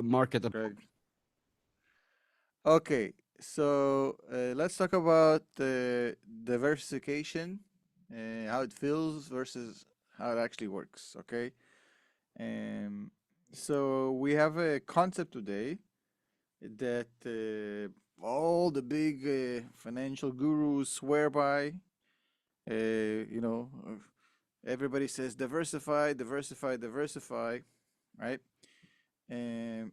market. Greg. Okay, so let's talk about diversification, how it feels versus how it actually works. Okay, um, so we have a concept today that all the big financial gurus swear by. You know, everybody says diversify, diversify, diversify, right? Um,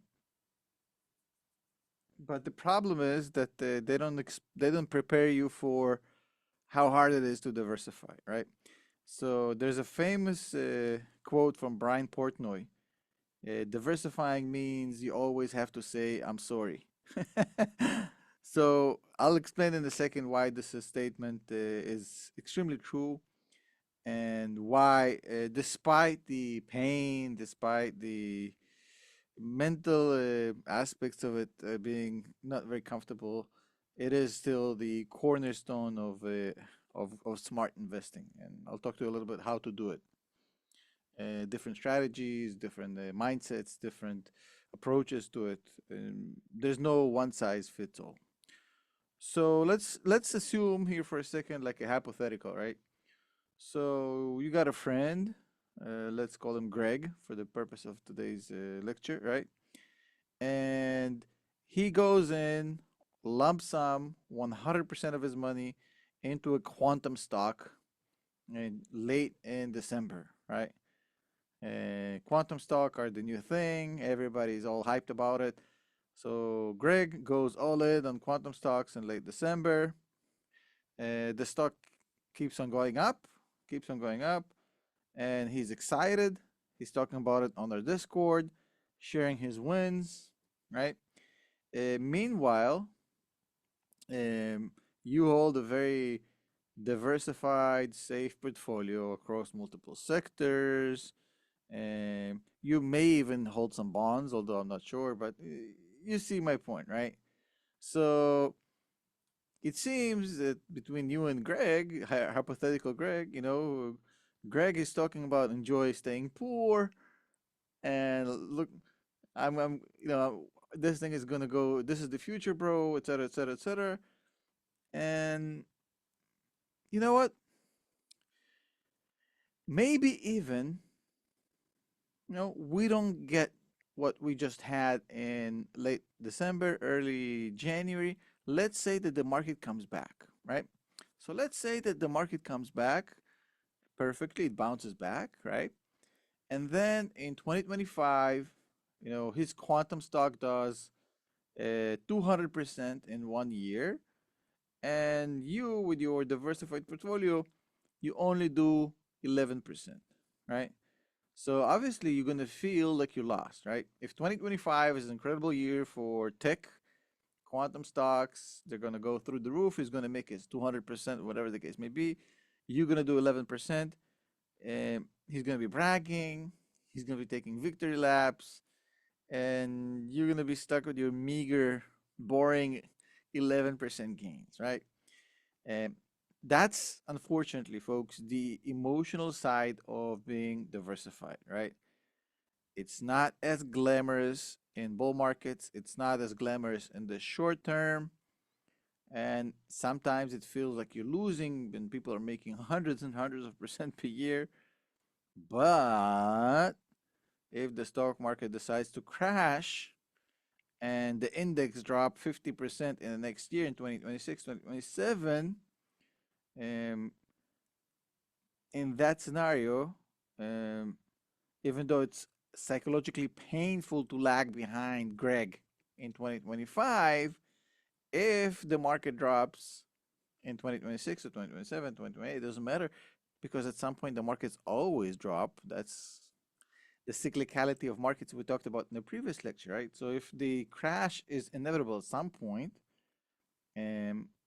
but the problem is that they don't prepare you for how hard it is to diversify, right? So there's a famous quote from Brian Portnoy. Diversifying means you always have to say I'm sorry. So I'll explain in a second why this statement is extremely true, and why, despite the pain, despite the mental aspects of it being not very comfortable, it is still the cornerstone of smart investing. And I'll talk to you a little bit how to do it. Different strategies, different mindsets, different approaches to it. There's no one size fits all. So let's assume here for a second, like a hypothetical, right? So you got a friend, let's call him Greg for the purpose of today's lecture, right? And he goes in lump sum 100% of his money into a quantum stock late in December, right? Quantum stock are the new thing. Everybody's all hyped about it. So Greg goes all in on quantum stocks in late December. The stock keeps on going up, keeps on going up, and he's excited. He's talking about it on our Discord, sharing his wins, right? Meanwhile, you hold a very diversified, safe portfolio across multiple sectors. You may even hold some bonds, although I'm not sure, but you see my point, right? So it seems that between you and Greg, hypothetical Greg, you know, Greg is talking about enjoy staying poor, and look, you know, this thing is gonna go. This is the future, bro, etc., etc., etc. And you know what? Maybe even, you know, we don't get what we just had in late December, early January. Let's say that the market comes back, right? So let's say that the market comes back perfectly, it bounces back, right? And then in 2025, you know, his quantum stock does 200% in 1 year, and you with your diversified portfolio, you only do 11%, right? So obviously you're going to feel like you lost, right? If 2025 is an incredible year for tech, quantum stocks, they're going to go through the roof, he's going to make his 200%, whatever the case may be, you're going to do 11%, and he's going to be bragging, he's going to be taking victory laps, and you're going to be stuck with your meager, boring 11% gains, right? And that's, unfortunately, folks, the emotional side of being diversified, right? It's not as glamorous in bull markets. It's not as glamorous in the short term. And sometimes it feels like you're losing when people are making hundreds and hundreds of percent per year. But if the stock market decides to crash and the index drop 50% in the next year, in 2026, 2027, um, in that scenario, um, even though it's psychologically painful to lag behind Greg in 2025, if the market drops in 2026 or 2027, 2028, it doesn't matter, because at some point the markets always drop. That's the cyclicality of markets we talked about in the previous lecture, right? So if the crash is inevitable at some point,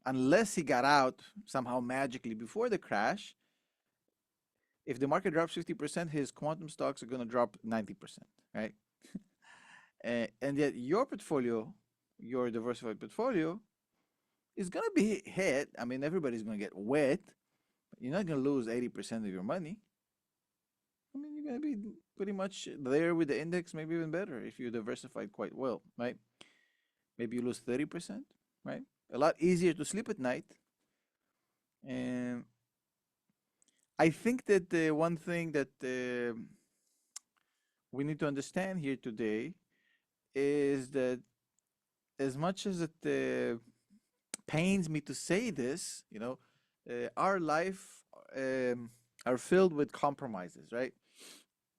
unless he got out somehow magically before the crash, if the market drops 50%, his quantum stocks are going to drop 90%, right? And yet your portfolio, your diversified portfolio, is going to be hit. I mean, everybody's going to get wet. But you're not going to lose 80% of your money. I mean, you're you're gonna be pretty much there with the index, maybe even better if you diversified quite well, right? Maybe you lose 30%, right? A lot easier to sleep at night. And I think that the one thing that we need to understand here today is that as much as it pains me to say this, our life are filled with compromises, right?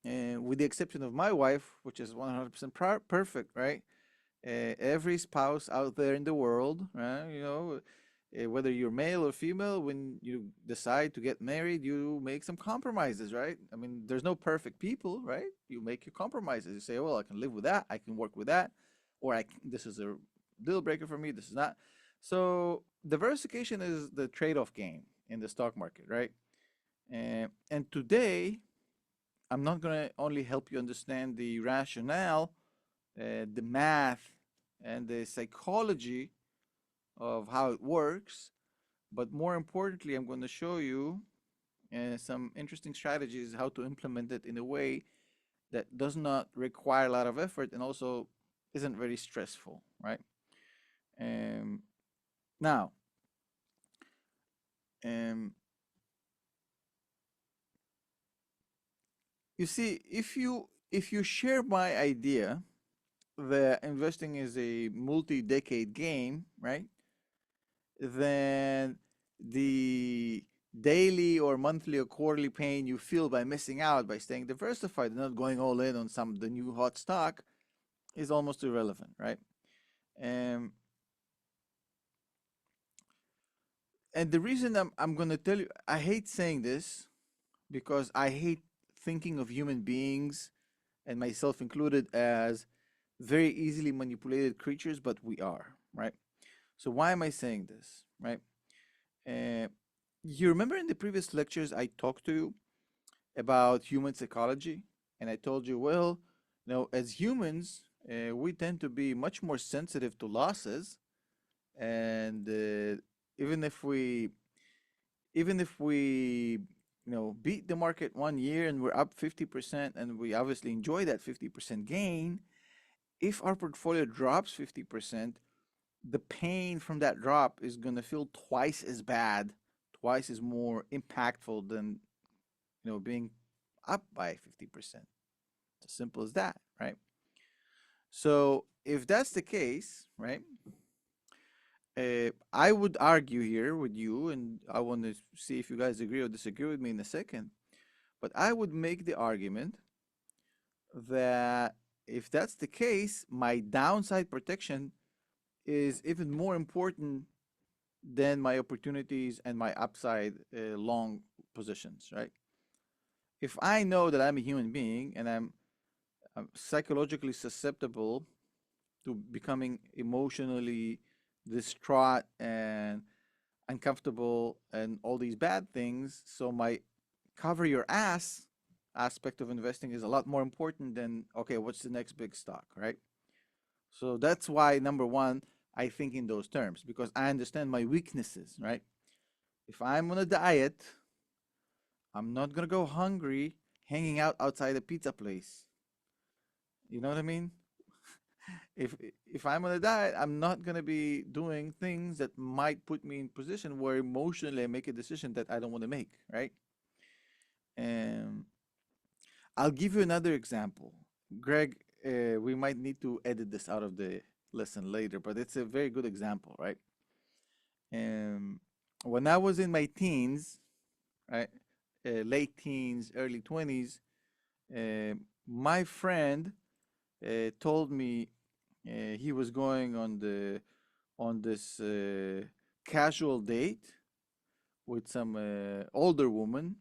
And with the exception of my wife, which is 100% perfect, right? Every spouse out there in the world, right? Whether you're male or female, when you decide to get married, you make some compromises, right? I mean, there's no perfect people, right? You make your compromises. You say, well, I can live with that, I can work with that, or this is a deal breaker for me, this is not. So diversification is the trade-off game in the stock market, right? And today, I'm not going to only help you understand the rationale, the math, and the psychology of how it works, but more importantly, I'm going to show you some interesting strategies how to implement it in a way that does not require a lot of effort and also isn't very stressful, right? Now, you see, if you share my idea that investing is a multi-decade game, right? Then the daily or monthly or quarterly pain you feel by missing out, by staying diversified and not going all in on the new hot stock is almost irrelevant, right? And the reason I'm going to tell you, I hate saying this because I hate thinking of human beings, and myself included, as very easily manipulated creatures, but we are, right? So why am I saying this, right? You remember in the previous lectures I talked to you about human psychology, and I told you, well, as humans, we tend to be much more sensitive to losses, and even if we beat the market one year and we're up 50% and we obviously enjoy that 50% gain, if our portfolio drops 50%, the pain from that drop is going to feel twice as bad, twice as more impactful than being up by 50%. As simple as that, right? So if that's the case, right, I would argue here with you, and I want to see if you guys agree or disagree with me in a second, but I would make the argument that if that's the case, my downside protection is even more important than my opportunities and my upside long positions, right? If I know that I'm a human being and I'm psychologically susceptible to becoming emotionally distraught and uncomfortable and all these bad things, so my cover your ass aspect of investing is a lot more important than, okay, what's the next big stock, right? So that's why, number one, I think in those terms, because I understand my weaknesses, right? If I'm on a diet, I'm not gonna go hungry hanging out outside a pizza place. You know what I mean? If I'm on a diet, I'm not gonna be doing things that might put me in position where emotionally I make a decision that I don't want to make, right? And I'll give you another example. Greg, we might need to edit this out of the lesson later, but it's a very good example, right? When I was in my teens, right, late teens, early 20s, my friend told me he was going on this casual date with some older woman,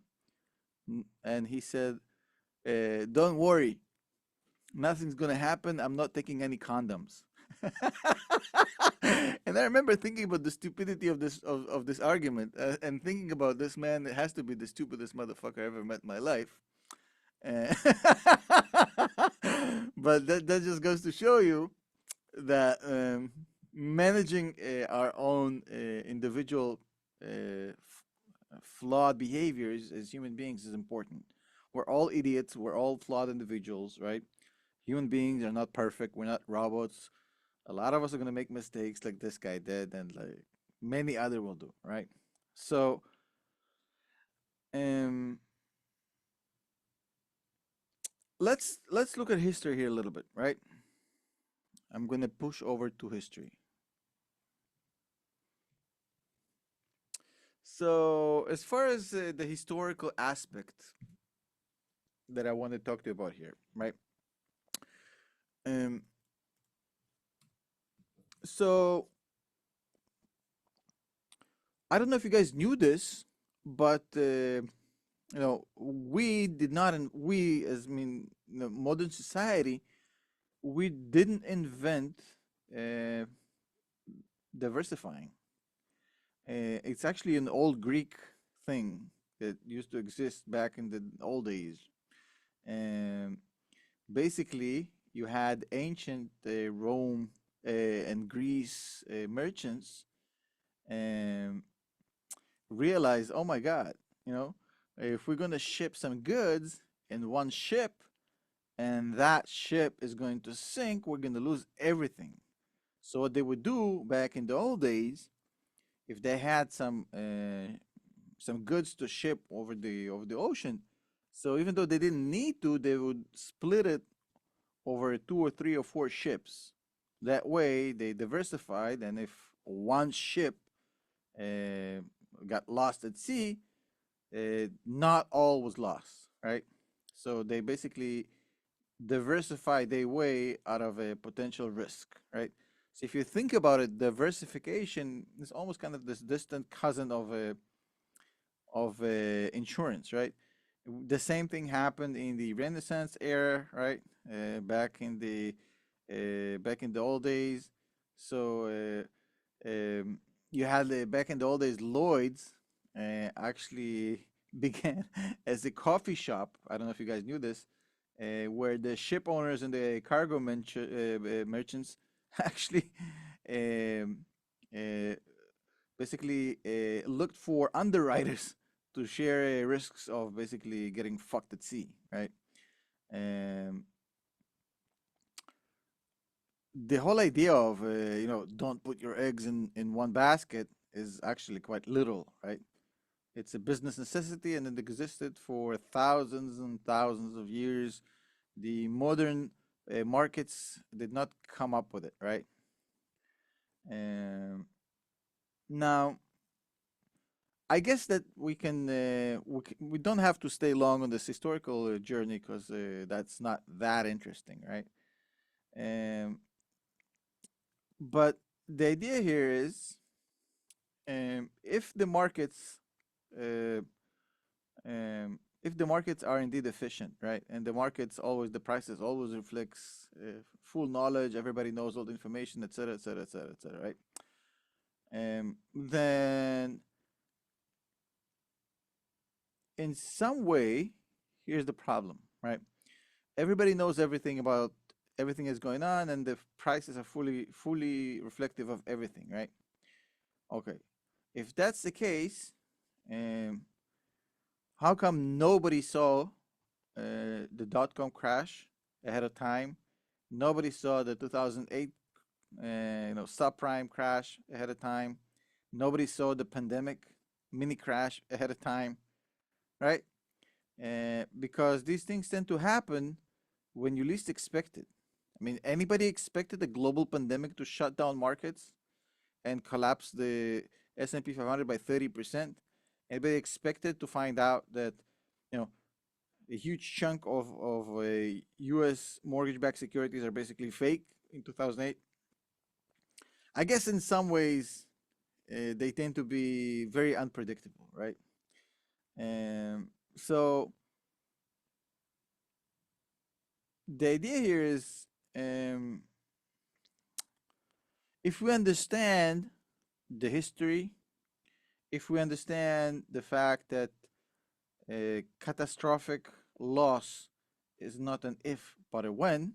and he said, "Don't worry, nothing's gonna happen. I'm not taking any condoms." And I remember thinking about the stupidity of this argument, and thinking about this man. It has to be the stupidest motherfucker I ever met in my life. Uh, but that just goes to show you that managing our own individual flawed behaviors as human beings is important. We're all idiots. We're all flawed individuals, right? Human beings are not perfect. We're not robots. A lot of us are going to make mistakes like this guy did and like many other will do, right? So, um, let's look at history here a little bit, right? I'm going to push over to history. So, as far as the historical aspect that I want to talk to you about here, right? Um, so I don't know if you guys knew this, but we did not, and we, as I mean, modern society, we didn't invent uh, diversifying. It's actually an old Greek thing that used to exist back in the old days. Um, Basically, you had ancient Rome and Greece merchants um, realize, oh my God, you know, if we're going to ship some goods in one ship and that ship is going to sink, we're going to lose everything. So what they would do back in the old days, if they had some goods to ship over the ocean, so even though they didn't need to, they would split it over two or three or four ships. That way, they diversified, and if one ship uh, got lost at sea, not all was lost, right? So they basically diversify their way out of a potential risk, right? So if you think about it, diversification is almost kind of this distant cousin of insurance, right? The same thing happened in the Renaissance era, right? Back in the old days. So you had back in the old days, Lloyd's actually began as a coffee shop. I don't know if you guys knew this, where the ship owners and the merchants actually um, uh, basically looked for underwriters to share risks of basically getting fucked at sea, right? Um, the whole idea of don't put your eggs in one basket is actually quite literal, right? It's a business necessity and it existed for thousands and thousands of years. The modern markets did not come up with it, right? Um, Now, I guess that we don't have to stay long on this historical journey because that's not that interesting, right? Um, but the idea here is uh, if the markets are indeed efficient, right, and the prices always reflects full knowledge, everybody knows all the information, etc., etc., etc., etc., right? Then in some way, here's the problem, right? Everybody knows everything about everything that's going on, and the prices are fully reflective of everything, right? Okay, if that's the case, um, how come nobody saw the dot-com crash ahead of time? Nobody saw the 2008 subprime crash ahead of time. Nobody saw the pandemic mini crash ahead of time, right? Because these things tend to happen when you least expect it. I mean, anybody expected a global pandemic to shut down markets and collapse the S&P 500 by 30%? Anybody expected to find out that, you know, a huge chunk of U.S. mortgage-backed securities are basically fake in 2008? I guess in some ways they tend to be very unpredictable, right? So the idea here is um, if we understand the history, if we understand the fact that a catastrophic loss is not an if but a when,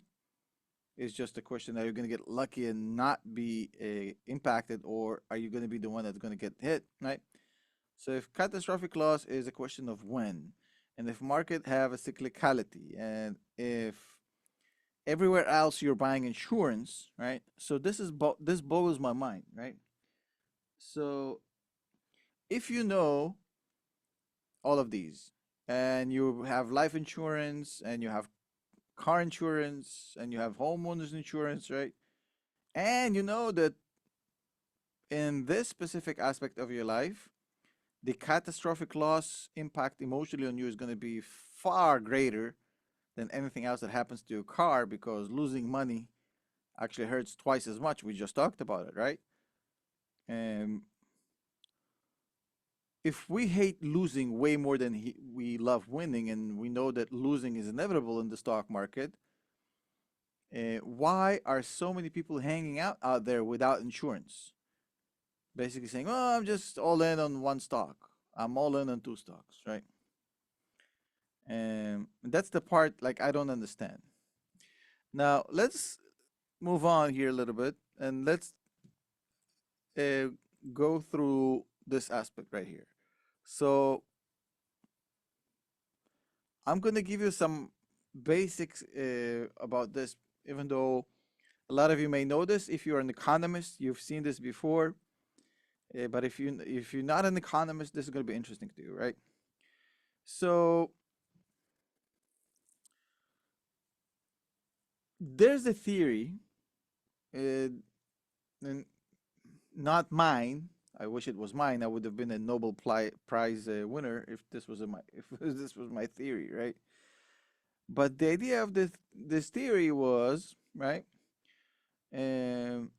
it's just a question: are you going to get lucky and not be impacted, or are you going to be the one that's going to get hit, right? So if catastrophic loss is a question of when, and if market have a cyclicality, and if everywhere else you're buying insurance, right? So this boggles my mind, right? So if you know all of these, and you have life insurance, and you have car insurance, and you have homeowners insurance, right? And you know that in this specific aspect of your life, the catastrophic loss impact emotionally on you is going to be far greater than anything else that happens to your car, because losing money actually hurts twice as much. We just talked about it, right? And if we hate losing way more than we love winning, and we know that losing is inevitable in the stock market, why are so many people hanging out there without insurance? Basically saying, "Oh, I'm just all in on one stock. I'm all in on two stocks," right? And that's the part like I don't understand. Now let's move on here a little bit, and let's uh, go through this aspect right here. So I'm going to give you some basics about this, even though a lot of you may know this. If you're an economist, you've seen this before. But if you're not an economist, this is going to be interesting to you, right? So there's a theory, uh, and not mine. I wish it was mine. I would have been a Nobel Prize winner if this was if this was my theory, right? But the idea of this theory was, right, um,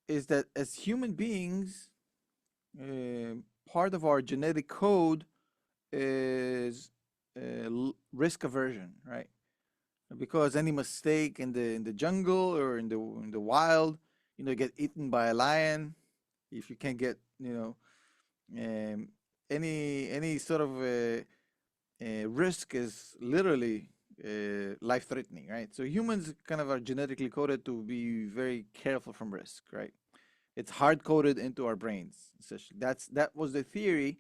is that as human beings, part of our genetic code is risk aversion, right? Because any mistake in the jungle or in the wild, get eaten by a lion. If you can't get, um, any sort of risk is literally life-threatening, right? So humans kind of are genetically coded to be very careful from risk, right? It's hard-coded into our brains. Essentially, that was the theory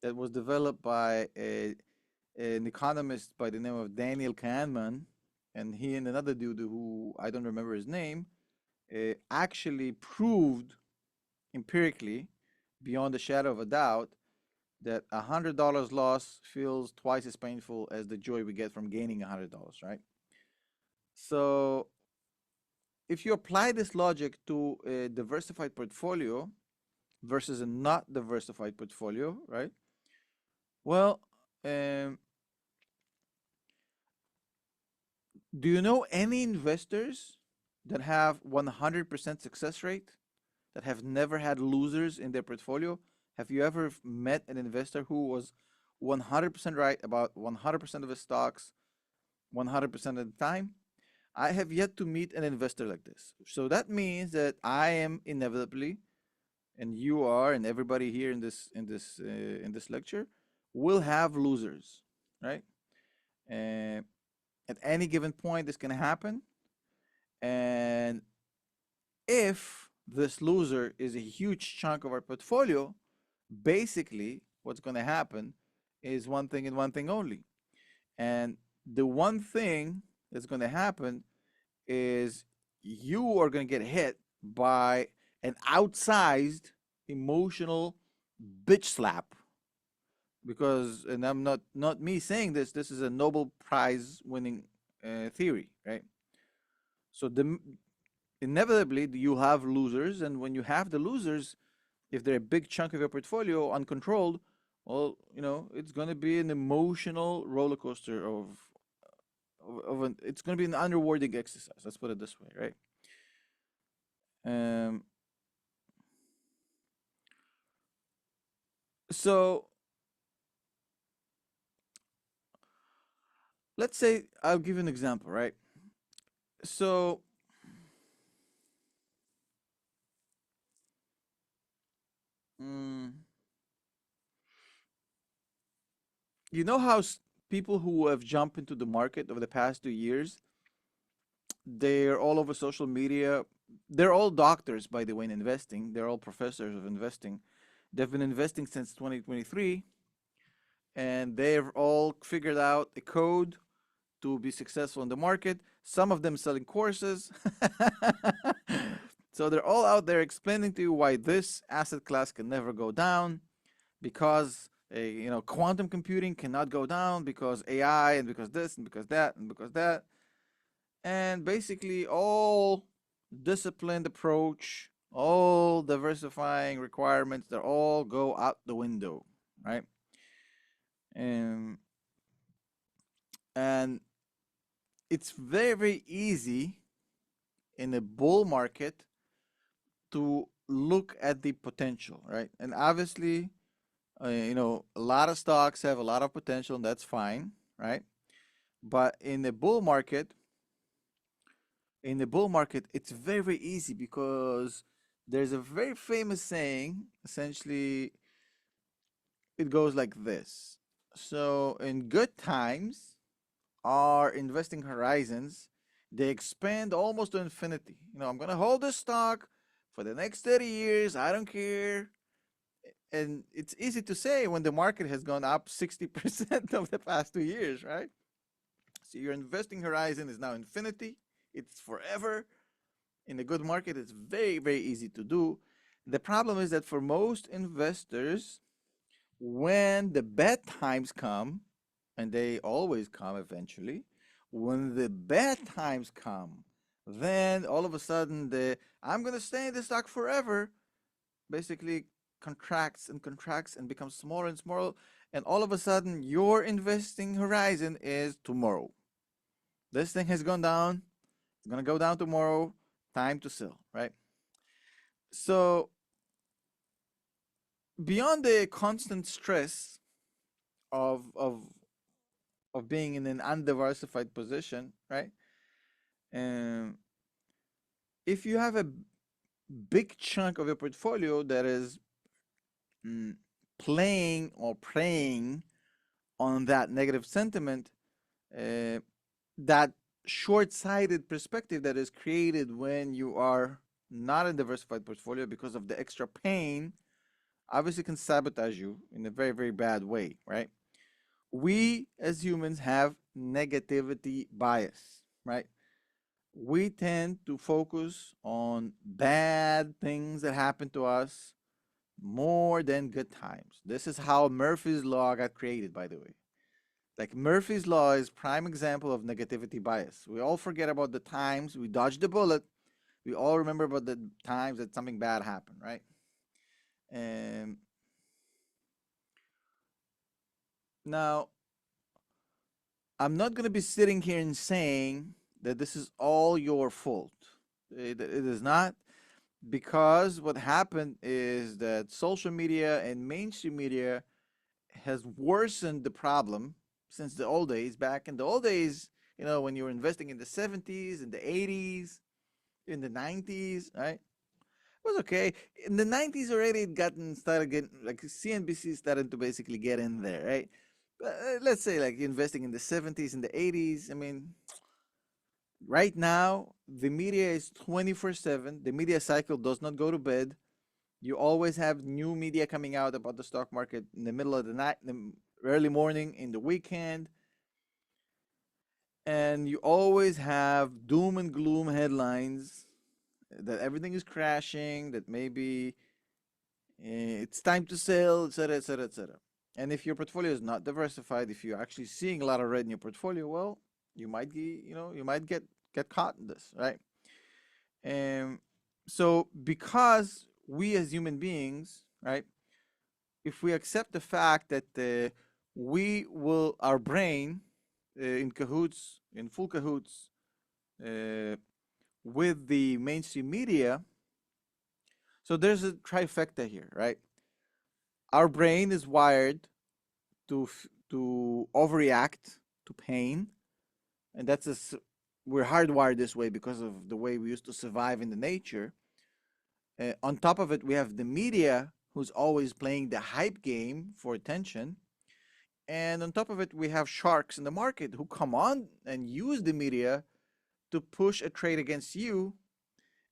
that was developed by an economist by the name of Daniel Kahneman, and he and another dude who I don't remember his name actually proved empirically, beyond a shadow of a doubt, that $100 loss feels twice as painful as the joy we get from gaining $100, right? So if you apply this logic to a diversified portfolio versus a not diversified portfolio, right? Well, um, do you know any investors that have 100% success rate, that have never had losers in their portfolio? Have you ever met an investor who was 100% right about 100% of his stocks 100% of the time? I have yet to meet an investor like this. So that means that I am inevitably, and you are, and everybody here in this lecture will have losers, right? Uh, at any given point, this can happen, and if this loser is a huge chunk of our portfolio, basically what's going to happen is one thing and one thing only. And the one thing that's going to happen is you are going to get hit by an outsized emotional bitch slap, because, and I'm not me saying this is a Nobel Prize winning theory, right? So inevitably you have losers, and when you have the losers, if they're a big chunk of your portfolio uncontrolled, well, it's going to be an emotional roller coaster it's going to be an unrewarding exercise. Let's put it this way, right? Um, so let's say I'll give you an example, right? So mm, you know how people who have jumped into the market over the past 2 years, they're all over social media. They're all doctors, by the way, in investing. They're all professors of investing. They've been investing since 2023, and they've all figured out a code to be successful in the market. Some of them selling courses. So they're all out there explaining to you why this asset class can never go down, because quantum computing cannot go down, because AI, and because this and because that and because that. And basically all disciplined approach, all diversifying requirements, they all go out the window, right? And it's very, very easy in a bull market to look at the potential, right? And obviously, a lot of stocks have a lot of potential, and that's fine, right? But in the bull market, it's very, very easy, because there's a very famous saying. Essentially, it goes like this. So in good times, our investing horizons, they expand almost to infinity. I'm gonna hold this stock for the next 30 years. I don't care. And it's easy to say when the market has gone up 60% of the past 2 years, right? So your investing horizon is now infinity. It's forever. In a good market, it's very, very easy to do. The problem is that for most investors, when the bad times come, and they always come eventually, when the bad times come, then all of a sudden I'm going to stay in the stock forever basically contracts and becomes smaller and smaller. And all of a sudden, your investing horizon is tomorrow. This thing has gone down. It's going to go down tomorrow. Time to sell, right? So beyond the constant stress of of of being in an undiversified position, right? Um, if you have a big chunk of your portfolio that is mm, playing or preying on that negative sentiment, uh, that short-sighted perspective that is created when you are not a diversified portfolio because of the extra pain, obviously can sabotage you in a very, very bad way, right? We as humans have negativity bias, right? We tend to focus on bad things that happen to us more than good times. This is how Murphy's Law got created, by the way. Like Murphy's Law is prime example of negativity bias. We all forget about the times we dodged the bullet. We all remember about the times that something bad happened, right? And now, I'm not going to be sitting here and saying that this is all your fault. It is not, because what happened is that social media and mainstream media has worsened the problem since the old days. Back in the old days, when you were investing in the 70s, in the 80s, in the 90s, right? It was okay. In the 90s already, started getting, like CNBC started to basically get in there, right? But let's say like investing in the 70s and the 80s. I mean, right now, the media is 24/7. The media cycle does not go to bed. You always have new media coming out about the stock market in the middle of the night, in the early morning, in the weekend. And you always have doom and gloom headlines that everything is crashing, that maybe it's time to sell, etc., etc., etc. And if your portfolio is not diversified, if you're actually seeing a lot of red in your portfolio, well, you might get caught in this, right? And so because we as human beings, right, if we accept the fact that our brain in full cahoots uh, with the mainstream media, so there's a trifecta here, right? Our brain is wired to overreact to pain, and we're hardwired this way because of the way we used to survive in the nature. On top of it, we have the media who's always playing the hype game for attention. And on top of it, we have sharks in the market who come on and use the media to push a trade against you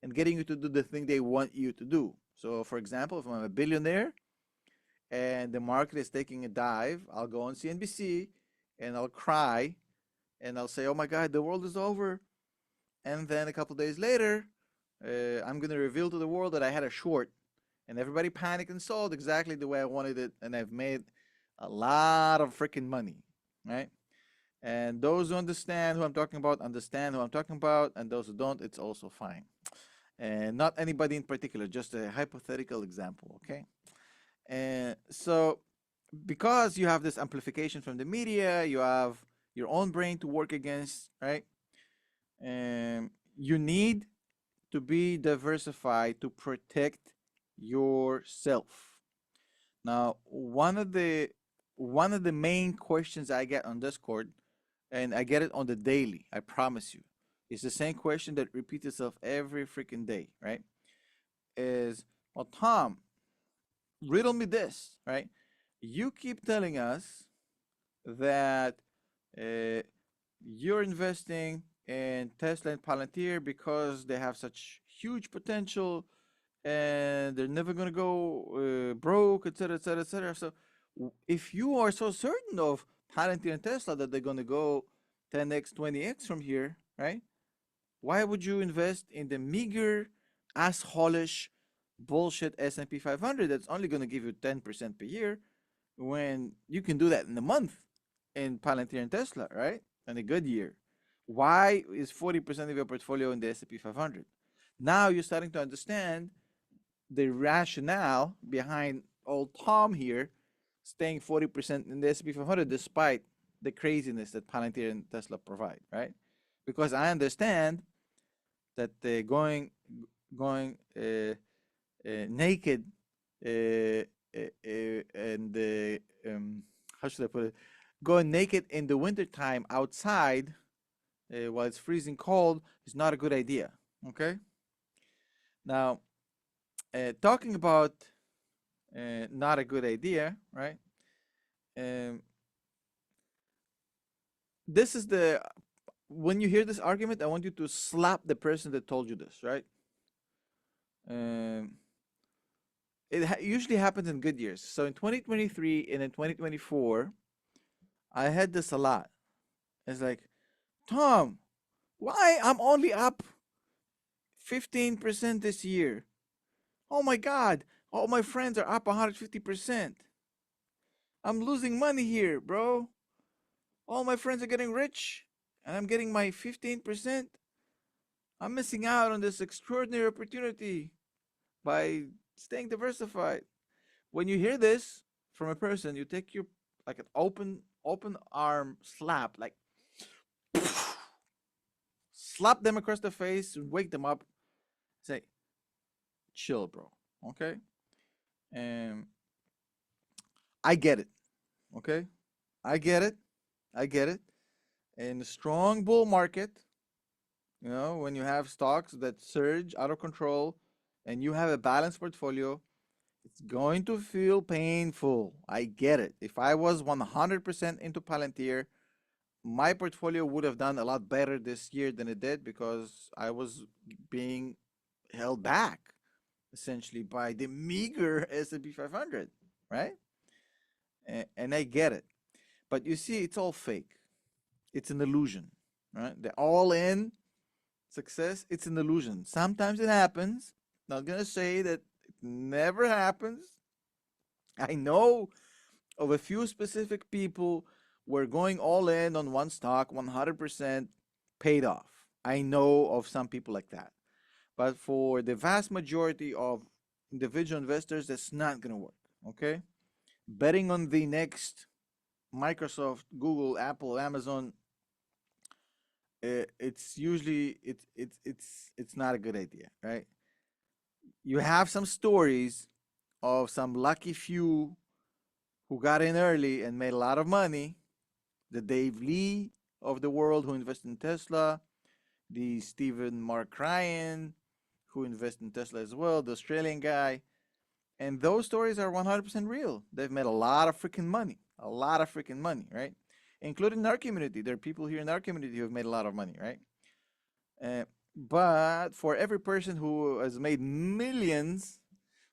and getting you to do the thing they want you to do. So, for example, if I'm a billionaire and the market is taking a dive, I'll go on CNBC and I'll cry and I'll say, "Oh my God, the world is over." And then a couple days later, I'm going to reveal to the world that I had a short, and everybody panicked and sold exactly the way I wanted it, and I've made a lot of freaking money, right? And those who understand who I'm talking about understand who I'm talking about, and those who don't, it's also fine. And not anybody in particular, just a hypothetical example, okay? And so, because you have this amplification from the media, you have your own brain to work against, right? And you need to be diversified to protect yourself. Now, one of the main questions I get on Discord, and I get it on the daily, I promise you, it's the same question that repeats itself every freaking day, right? Is, well, Tom, riddle me this, right? You keep telling us that uh, you're investing in Tesla and Palantir because they have such huge potential and they're never going to go broke, etc., etc., etc. So, if you are so certain of Palantir and Tesla that they're going to go 10x, 20x from here, right? Why would you invest in the meager, assholish, bullshit S&P 500 that's only going to give you 10% per year when you can do that in a month in Palantir and Tesla, right? In a good year. Why is 40% of your portfolio in the S&P 500? Now you're starting to understand the rationale behind old Tom here staying 40% in the S&P 500 despite the craziness that Palantir and Tesla provide, right? Because I understand that going naked and how should I put it? Going naked in the wintertime outside while it's freezing cold is not a good idea. Okay. Now, talking about not a good idea, right? Um, this is the when you hear this argument, I want you to slap the person that told you this, right? Um, it usually happens in good years. So in 2023 and in 2024, I had this a lot. It's like, Tom, why I'm only up 15% this year? Oh my God, all my friends are up 150%. I'm losing money here, bro. All my friends are getting rich and I'm getting my 15%. I'm missing out on this extraordinary opportunity by staying diversified. When you hear this from a person, you take your like an open arm slap, like slap them across the face and wake them up. Say, chill, bro. Okay? And I get it. Okay? I get it. I get it. In a strong bull market, when you have stocks that surge out of control and you have a balanced portfolio, it's going to feel painful. I get it. If I was 100% into Palantir, my portfolio would have done a lot better this year than it did because I was being held back essentially by the meager S&P 500, right? And I get it. But you see, it's all fake. It's an illusion, right? The all-in success, it's an illusion. Sometimes it happens. Not going to say that it never happens. I know of a few specific people where going all in on one stock 100% paid off. I know of some people like that. But for the vast majority of individual investors, that's not going to work. Okay? Betting on the next Microsoft, Google, Apple, Amazon, it's usually it's not a good idea, right? You have some stories of some lucky few who got in early and made a lot of money, the Dave Lee of the world who invested in Tesla, the Stephen Mark Ryan who invested in Tesla as well, the Australian guy. And those stories are 100% real. They've made a lot of freaking money, right? Including in our community. There are people here in our community who have made a lot of money, right? But for every person who has made millions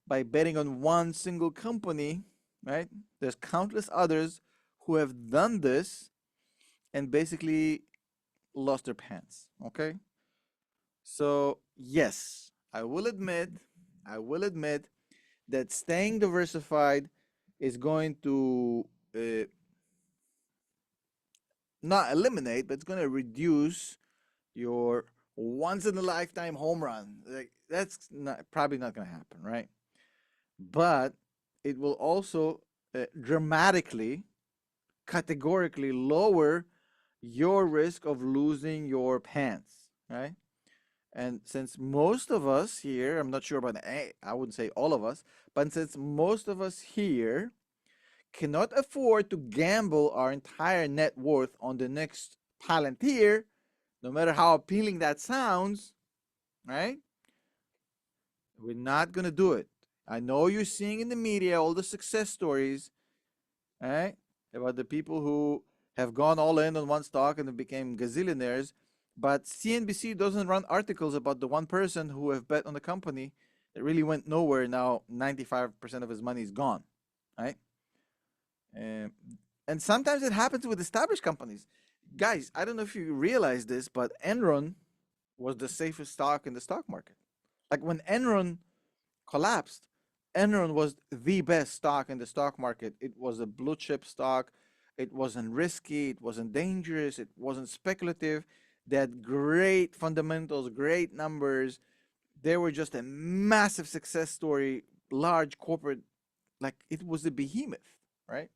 by betting on one single company, right? There's countless others who have done this and basically lost their pants, okay? So, yes, I will admit that staying diversified is going to not eliminate, but it's going to reduce your once in a lifetime home run. Like, that's not, probably not going to happen, right? But it will also dramatically, categorically lower your risk of losing your pants, right? And since most of us here, I'm not sure about, I wouldn't say all of us, but since most of us here cannot afford to gamble our entire net worth on the next Palantir, no matter how appealing that sounds, right? We're not going to do it. I know you're seeing in the media all the success stories, right? About the people who have gone all in on one stock and became gazillionaires. But CNBC doesn't run articles about the one person who have bet on the company that really went nowhere. Now 95% of his money is gone, right? Um, and sometimes it happens with established companies. Guys, I don't know if you realize this, but Enron was the safest stock in the stock market. Like when Enron collapsed, Enron was the best stock in the stock market. It was a blue chip stock. It wasn't risky. It wasn't dangerous. It wasn't speculative. They had great fundamentals, great numbers. They were just a massive success story, large corporate, like it was a behemoth, right?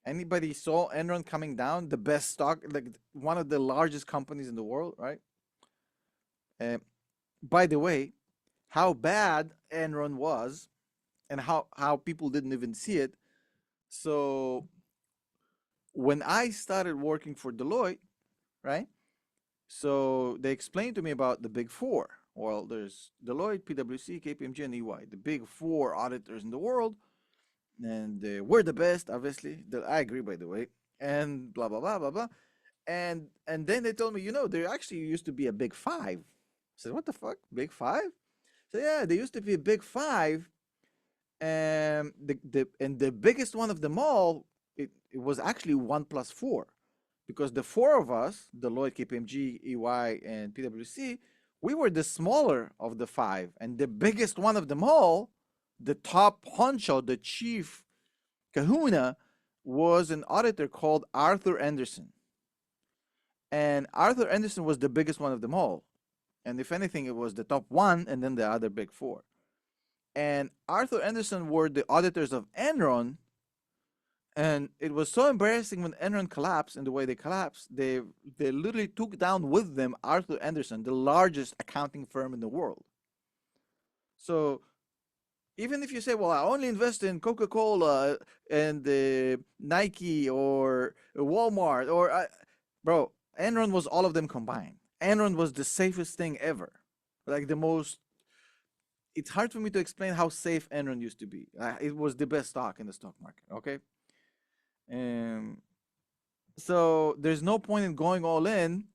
Anybody saw Enron coming down, the best stock, like one of the largest companies in the world, right? Uh, by the way, how bad Enron was and how people didn't even see it. So when I started working for Deloitte, right? So they explained to me about the big four. Well, there's Deloitte, PwC, KPMG, and EY, the big four auditors in the world. And we're the best, obviously. I agree, by the way. And blah, blah, blah, blah, blah. And then they told me, there actually used to be a big five. I said, what the fuck? Big five? So yeah, there used to be a big five. And the biggest one of them all, it was actually 1+4, because the four of us, Deloitte, KPMG, EY, and PwC, we were the smaller of the five, and the biggest one of them all, the top honcho, the chief kahuna, was an auditor called Arthur Anderson. And Arthur Anderson was the biggest one of them all. And if anything, it was the top one and then the other big four. And Arthur Anderson were the auditors of Enron. And it was so embarrassing when Enron collapsed, and the way they collapsed, they literally took down with them Arthur Anderson, the largest accounting firm in the world. So even if you say, well, I only invest in Coca-Cola and Nike or Walmart, or bro, Enron was all of them combined. Enron was the safest thing ever. Like the most, it's hard for me to explain how safe Enron used to be. It was the best stock in the stock market, okay? Um, so there's no point in going all in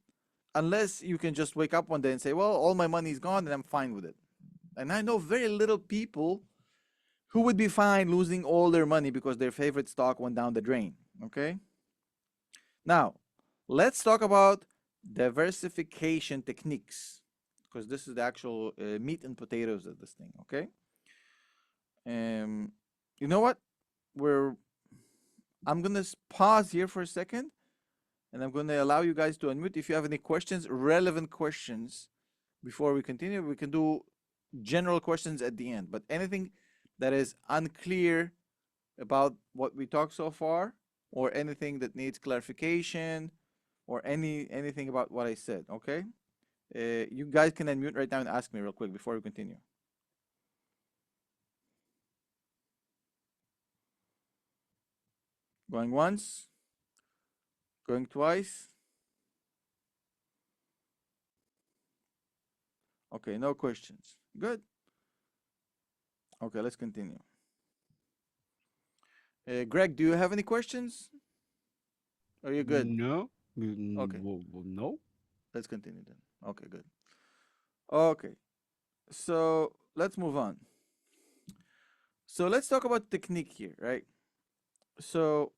unless you can just wake up one day and say, well, all my money is gone and I'm fine with it. And I know very little people who would be fine losing all their money because their favorite stock went down the drain, okay? Now, let's talk about diversification techniques, because this is the actual meat and potatoes of this thing, okay? You know what? I'm gonna pause here for a second, and I'm gonna allow you guys to unmute. If you have any questions, relevant questions, before we continue, we can do general questions at the end. But anything that is unclear about what we talked so far, or anything that needs clarification, or anything about what I said, okay? You guys can unmute right now and ask me real quick before we continue. Going once, going twice. Okay, no questions. Good. Okay, let's continue. Greg, do you have any questions? Are you good? No. Okay, No. let's continue then. Okay, good. Okay, so let's move on. So let's talk about technique here, right? So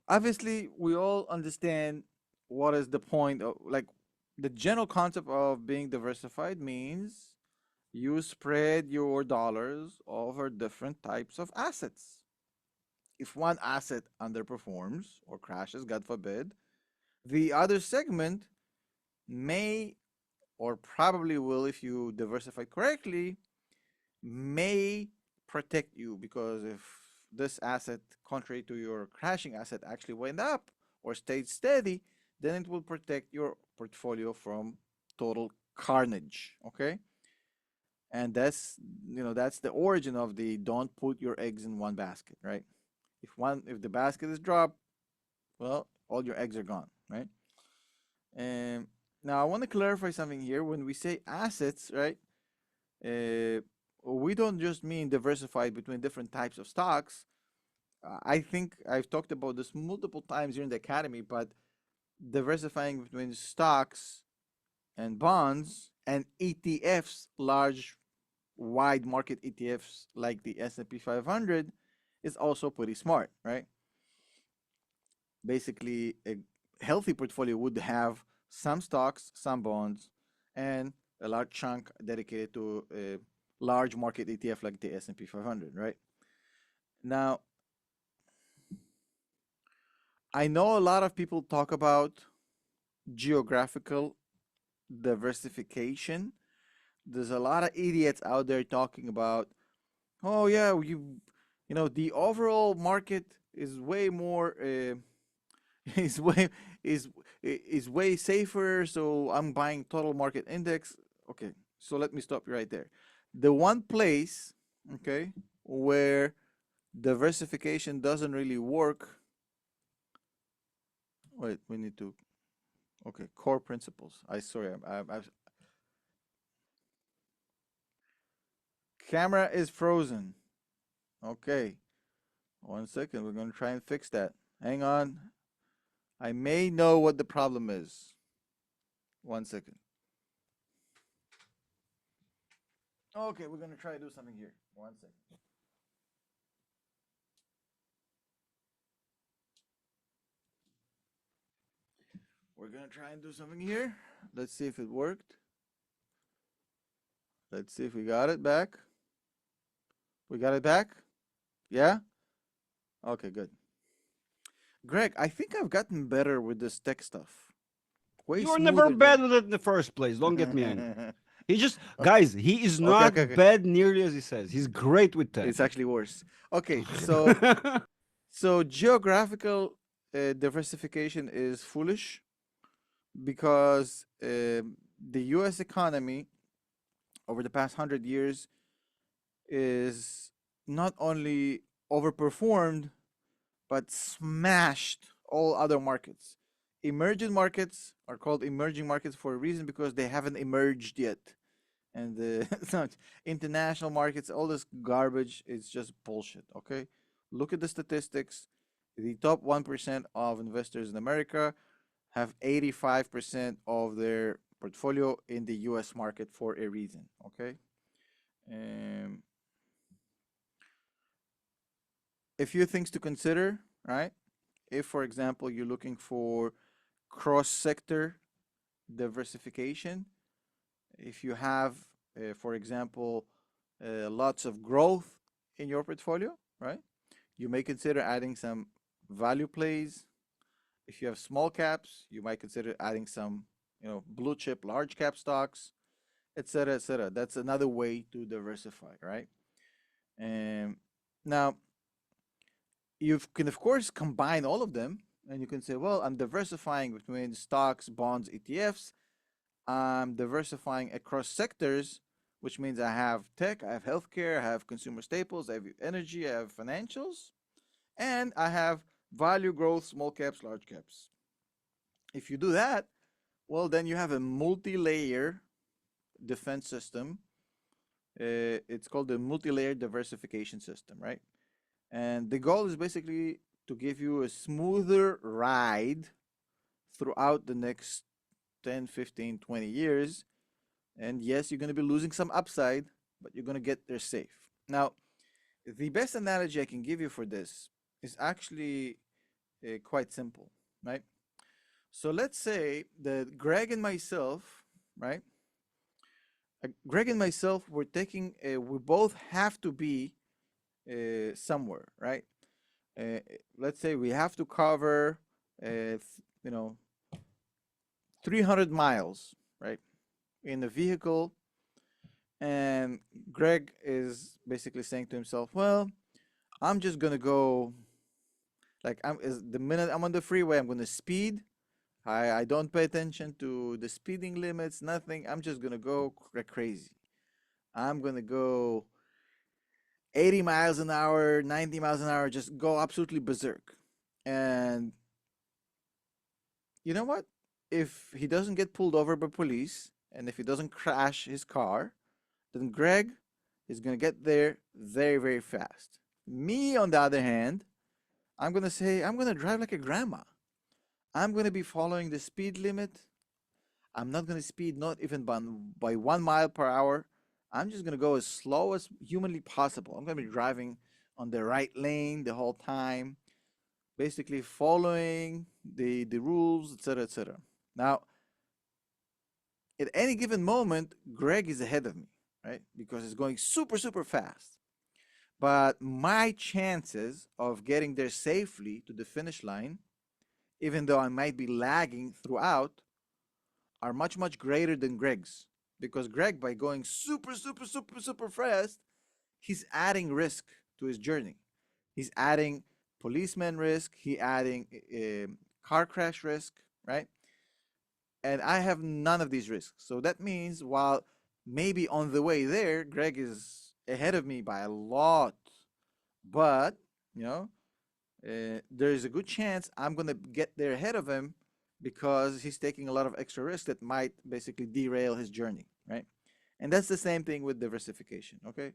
obviously, we all understand what is the point of, like, the general concept of being diversified means you spread your dollars over different types of assets. If one asset underperforms or crashes, God forbid, the other segment may, or probably will, if you diversify correctly, may protect you, because if this asset, contrary to your crashing asset, actually went up or stayed steady, then it will protect your portfolio from total carnage. Okay. And that's the origin of the don't put your eggs in one basket, right? If the basket is dropped, well, all your eggs are gone, right? And now I want to clarify something here. When we say assets, right, uh, we don't just mean diversified between different types of stocks. I think I've talked about this multiple times here in the academy, but diversifying between stocks and bonds and ETFs, large, wide market ETFs like the S&P 500, is also pretty smart, right? Basically, a healthy portfolio would have some stocks, some bonds, and a large chunk dedicated to a large market ETF like the S&P 500, right? Now, I know a lot of people talk about geographical diversification. There's a lot of idiots out there talking about, oh yeah, the overall market is way more is way is is way safer, so I'm buying total market index. Okay, so let me stop you right there. The one place, okay, where diversification doesn't really work. Wait, we need to. Okay, core principles. Camera is frozen. Okay, 1 second. We're gonna try and fix that. Hang on. I may know what the problem is. 1 second. Okay, we're gonna try to do something here. 1 second. We're gonna try and do something here. Let's see if it worked. Let's see if we got it back. We got it back? Yeah? Okay, good. Greg, I think I've gotten better with this tech stuff. Way You were never smoother bad than. with it in the first place. Don't get me angry. He just, Okay, guys, he is okay, okay, not okay. bad nearly as he says. He's great with It's tech. actually worse. Okay, so geographical diversification is foolish because the U.S. economy over the past 100 years is not only overperformed but smashed all other markets. Emerging markets are called emerging markets for a reason because they haven't emerged yet. And it's not international markets, all this garbage is just bullshit, okay? Look at the statistics. The top 1% of investors in America have 85% of their portfolio in the US market for a reason, okay? Um, a few things to consider, right? If, for example, you're looking for cross sector diversification, if you have, for example, lots of growth in your portfolio, right? You may consider adding some value plays. If you have small caps, you might consider adding some, blue chip, large cap stocks, etc., etc. That's another way to diversify, right? And now you can, of course, combine all of them, and you can say, well, I'm diversifying between stocks, bonds, ETFs. I'm diversifying across sectors, which means I have tech, I have healthcare, I have consumer staples, I have energy, I have financials, and I have value growth, small caps, large caps. If you do that, well, then you have a multi-layer defense system. It's called the multi-layer diversification system, right? And the goal is basically to give you a smoother ride throughout the next 10, 15, 20 years. And yes, you're going to be losing some upside, but you're going to get there safe. Now, the best analogy I can give you for this is actually quite simple, right? So let's say that Greg and myself, right? Greg and myself, we both have to be somewhere, right? Uh, let's say we have to cover, you know, 300 miles, right, in a vehicle. And Greg is basically saying to himself, well, I'm just gonna go, like, the minute I'm on the freeway, I'm gonna speed. I don't pay attention to the speeding limits, nothing. I'm just gonna go crazy. I'm gonna go 80 miles an hour, 90 miles an hour, just go absolutely berserk. And you know what? If he doesn't get pulled over by police and if he doesn't crash his car, then Greg is going to get there very, very fast. Me, on the other hand, I'm going to say, I'm going to drive like a grandma. I'm going to be following the speed limit. I'm not going to speed, not even by 1 mile per hour. I'm just going to go as slow as humanly possible. I'm going to be driving on the right lane the whole time, basically following the rules, etc., etc. Now, at any given moment, Greg is ahead of me, right? Because it's going super, super fast. But my chances of getting there safely to the finish line, even though I might be lagging throughout, are much, much greater than Greg's. Because Greg, by going super, super, super, super fast, he's adding risk to his journey. He's adding policeman risk, he adding car crash risk, right? And I have none of these risks. So that means while maybe on the way there, Greg is ahead of me by a lot, but you know, there is a good chance I'm gonna get there ahead of him because he's taking a lot of extra risk that might basically derail his journey, right? And that's the same thing with diversification, okay?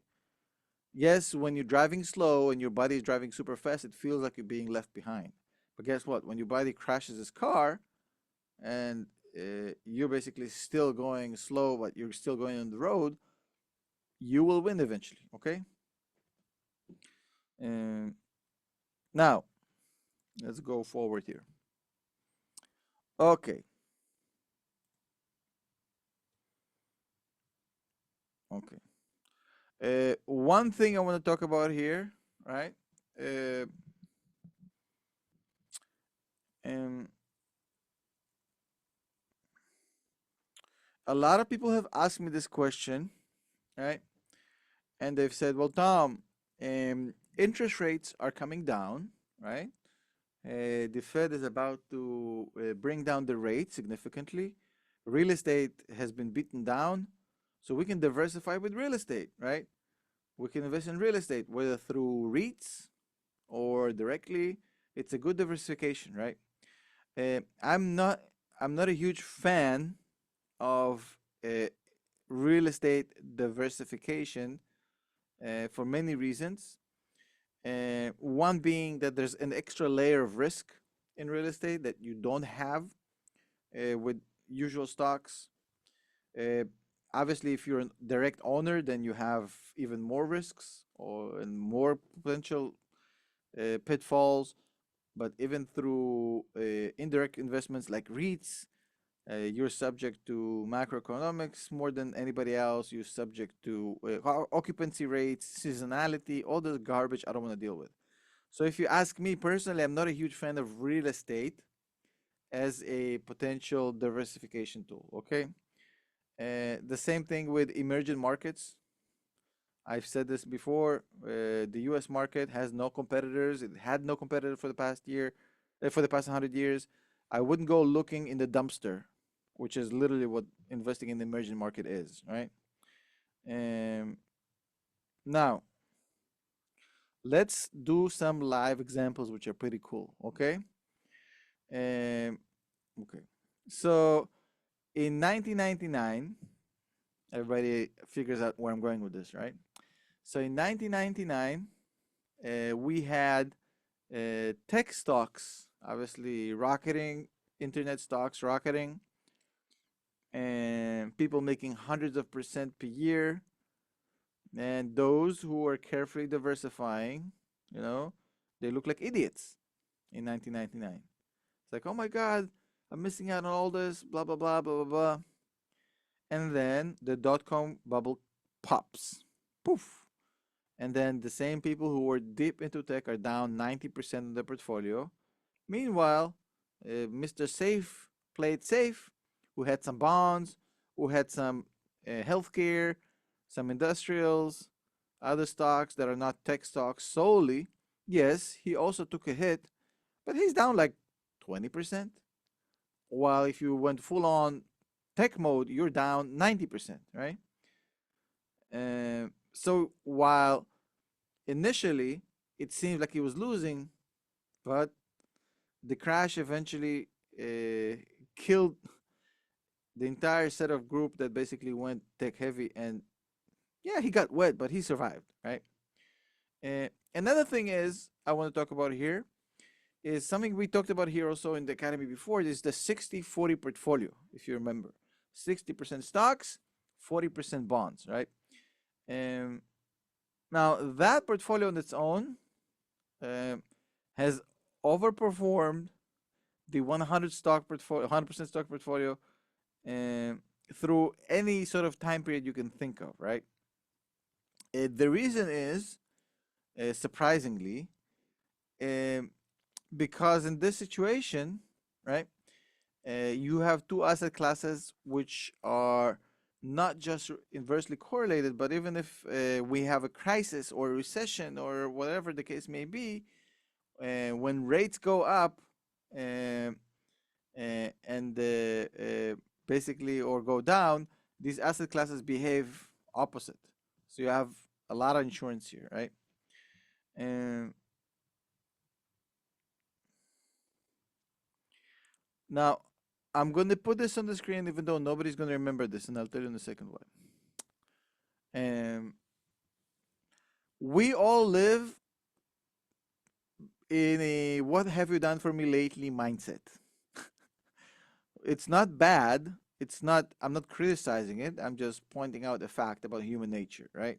Yes, when you're driving slow and your body is driving super fast, it feels like you're being left behind. But guess what? When your body crashes his car and you're basically still going slow, but you're still going on the road, you will win eventually, okay? And now, let's go forward here. Okay. Okay. One thing I want to talk about here, right? Uh, and a lot of people have asked me this question, right? And they've said, well, Tom, interest rates are coming down, right? The Fed is about to bring down the rate significantly. Real estate has been beaten down, so we can diversify with real estate, right? We can invest in real estate, whether through REITs or directly. It's a good diversification, right? I'm not a huge fan of real estate diversification for many reasons. One being that there's an extra layer of risk in real estate that you don't have with usual stocks. Uh, Obviously, if you're a direct owner, then you have even more risks and more potential pitfalls. But even through indirect investments like REITs, you're subject to macroeconomics more than anybody else. You're subject to occupancy rates, seasonality, all this garbage I don't want to deal with. So if you ask me personally, I'm not a huge fan of real estate as a potential diversification tool, okay? The same thing with emerging markets. I've said this before, the US market has no competitors. It had no competitor for the past year, for the past 100 years. I wouldn't go looking in the dumpster, which is literally what investing in the emerging market is, right? Now, let's do some live examples, which are pretty cool, okay? Okay. So in 1999, everybody figures out where I'm going with this, right? So in 1999, we had tech stocks obviously rocketing, internet stocks rocketing, and people making hundreds of percent per year. And those who are carefully diversifying, you know, they look like idiots in 1999. It's like, oh my God, I'm missing out on all this, blah, blah, blah, blah, blah, blah. And then the dot-com bubble pops. Poof. And then the same people who were deep into tech are down 90% of the portfolio. Meanwhile, Mr. Safe played safe, who had some bonds, who had some healthcare, some industrials, other stocks that are not tech stocks solely. Yes, he also took a hit, but he's down like 20%. While if you went full on tech mode, you're down 90%, right? So while initially it seemed like he was losing, but the crash eventually killed the entire set of group that basically went tech heavy. And yeah, he got wet, but he survived, right? Another thing is I want to talk about here is something we talked about here also in the academy before. Is the 60-40 portfolio, if you remember. 60% stocks, 40% bonds, right? Now that portfolio on its own has overperformed the 100 stock portfolio, 100% stock portfolio through any sort of time period you can think of, right? The reason is, surprisingly, because in this situation, right, you have two asset classes which are not just inversely correlated, but even if we have a crisis or a recession or whatever the case may be, when rates go up and basically or go down, these asset classes behave opposite. So you have a lot of insurance here, right? And now I'm going to put this on the screen, even though nobody's going to remember this, and I'll tell you in a second why. We all live in a "what have you done for me lately" mindset. It's not bad. It's not. I'm not criticizing it. I'm just pointing out a fact about human nature, right?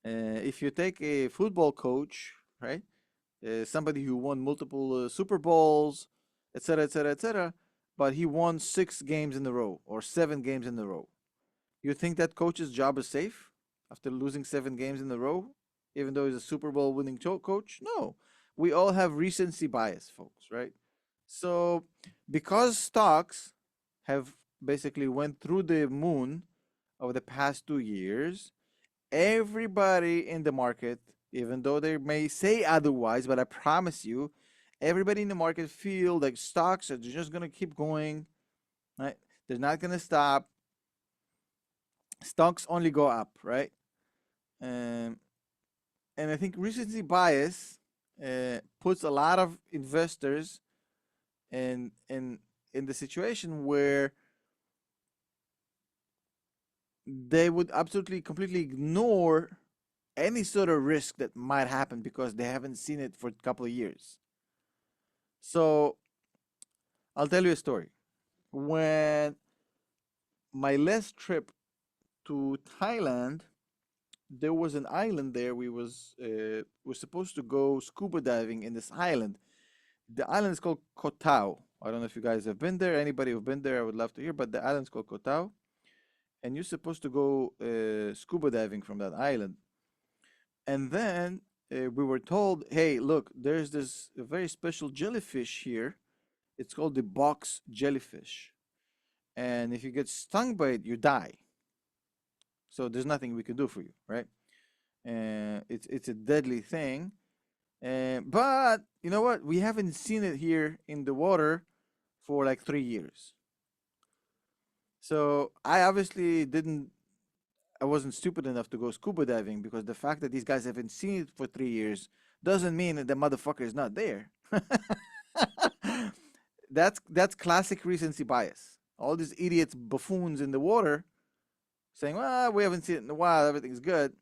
If you take a football coach, right, somebody who won multiple Super Bowls, etc., etc., etc., but he won 6 games in a row or 7 games in a row, you think that coach's job is safe after losing 7 games in a row, even though he's a Super Bowl winning coach? No. We all have recency bias, folks, right? So because stocks have basically went through the moon over the past 2 years, everybody in the market, even though they may say otherwise, but I promise you, everybody in the market feel like stocks are just gonna keep going, right? They're not gonna stop. Stocks only go up, right? And I think recency bias puts a lot of investors in the situation where they would absolutely completely ignore any sort of risk that might happen because they haven't seen it for a couple of years. So I'll tell you a story. When my last trip to Thailand, there was an island there. We were supposed to go scuba diving in this island. The island is called Koh Tao. I don't know if you guys have been there. Anybody who've been there, I would love to hear. But the island's called Koh Tao, and you're supposed to go scuba diving from that island. And then we were told, "Hey, look, there's this very special jellyfish here. It's called the box jellyfish, and if you get stung by it, you die. So there's nothing we can do for you, right? It's a deadly thing. But you know what? We haven't seen it here in the water for like 3 years. So I obviously didn't. I wasn't stupid enough to go scuba diving because the fact that these guys haven't seen it for 3 years doesn't mean that the motherfucker is not there. That's classic recency bias. All these idiots, buffoons in the water, saying, "Well, we haven't seen it in a while. Everything's good."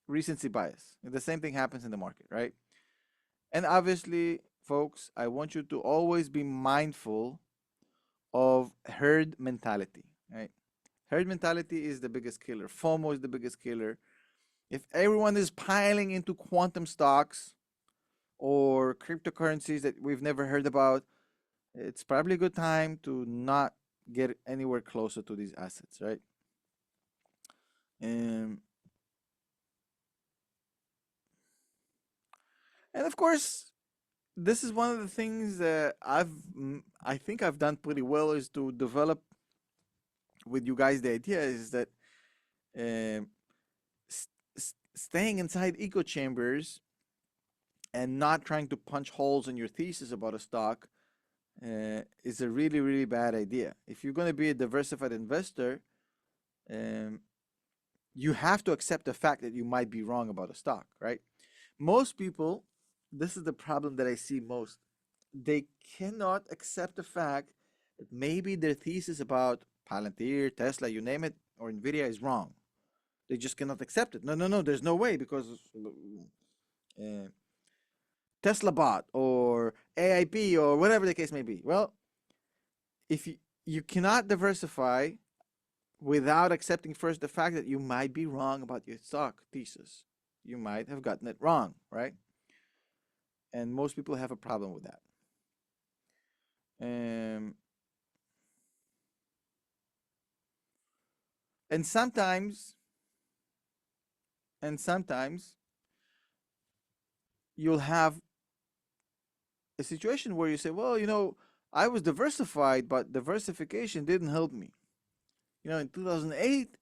Recency bias. The same thing happens in the market, right? And obviously, folks, I want you to always be mindful of herd mentality, right? Herd mentality is the biggest killer. FOMO is the biggest killer. If everyone is piling into quantum stocks or cryptocurrencies that we've never heard about, it's probably a good time to not get anywhere closer to these assets, right? Um, and of course, this is one of the things that I think I've done pretty well, is to develop with you guys the idea is that um, staying inside echo chambers and not trying to punch holes in your thesis about a stock is a really, really bad idea. If you're going to be a diversified investor, um, you have to accept the fact that you might be wrong about a stock, right? Most people, this is the problem that I see most. They cannot accept the fact that maybe their thesis about Palantir, Tesla, you name it, or Nvidia is wrong. They just cannot accept it. No, no, no, there's no way, because uh, Tesla bot or AIP or whatever the case may be. Well, if you cannot diversify without accepting first the fact that you might be wrong about your stock thesis. You might have gotten it wrong, right? And most people have a problem with that. Um, and sometimes, you'll have a situation where you say, well, I was diversified, but diversification didn't help me. In 2008,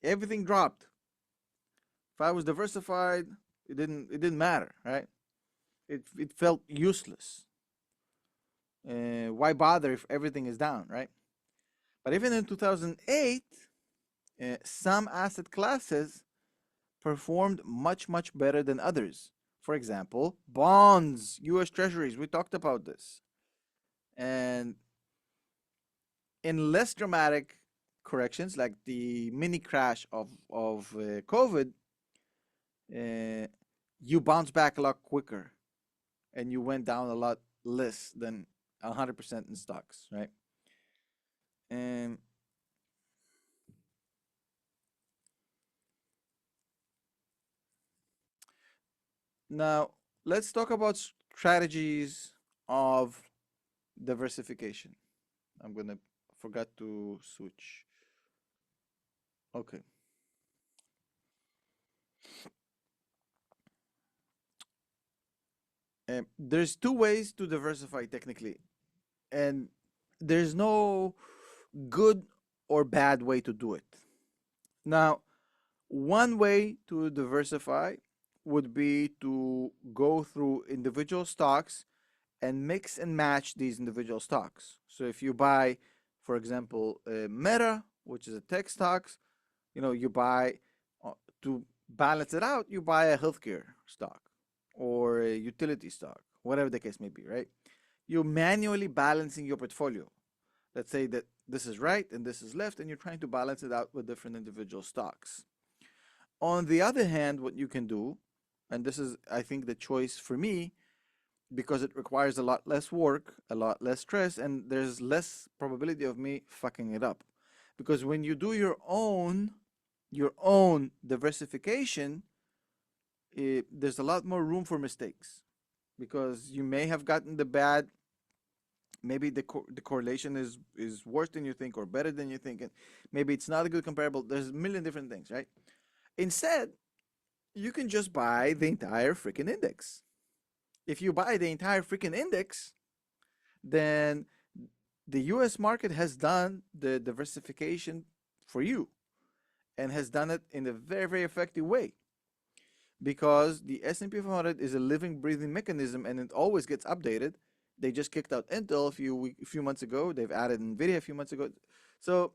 everything dropped. If I was diversified, it didn't matter, right? It felt useless. Why bother if everything is down, right? But even in 2008, some asset classes performed much, much better than others. For example, bonds, US Treasuries, we talked about this. And in less dramatic corrections, like the mini crash of COVID, you bounce back a lot quicker and you went down a lot less than 100% in stocks, right? And now let's talk about strategies of diversification. I'm gonna forgot to switch. Okay. There's two ways to diversify technically, and there's no good or bad way to do it. Now, one way to diversify would be to go through individual stocks and mix and match these individual stocks. So if you buy, for example, Meta, which is a tech stocks, you buy to balance it out, you buy a healthcare stock or a utility stock, whatever the case may be, right? You're manually balancing your portfolio. Let's say that this is right and this is left, and you're trying to balance it out with different individual stocks. On the other hand, what you can do, and this is, I think, the choice for me, because it requires a lot less work, a lot less stress, and there's less probability of me fucking it up. Because when you do your own diversification, there's a lot more room for mistakes, because you may have gotten the bad. Maybe the correlation is worse than you think or better than you think, and maybe it's not a good comparable. There's a million different things, right? Instead, you can just buy the entire freaking index. If you buy the entire freaking index, then the US market has done the diversification for you and has done it in a very, very effective way, because the S&P 500 is a living, breathing mechanism, and it always gets updated. They just kicked out Intel a few months ago. They've added Nvidia a few months ago. So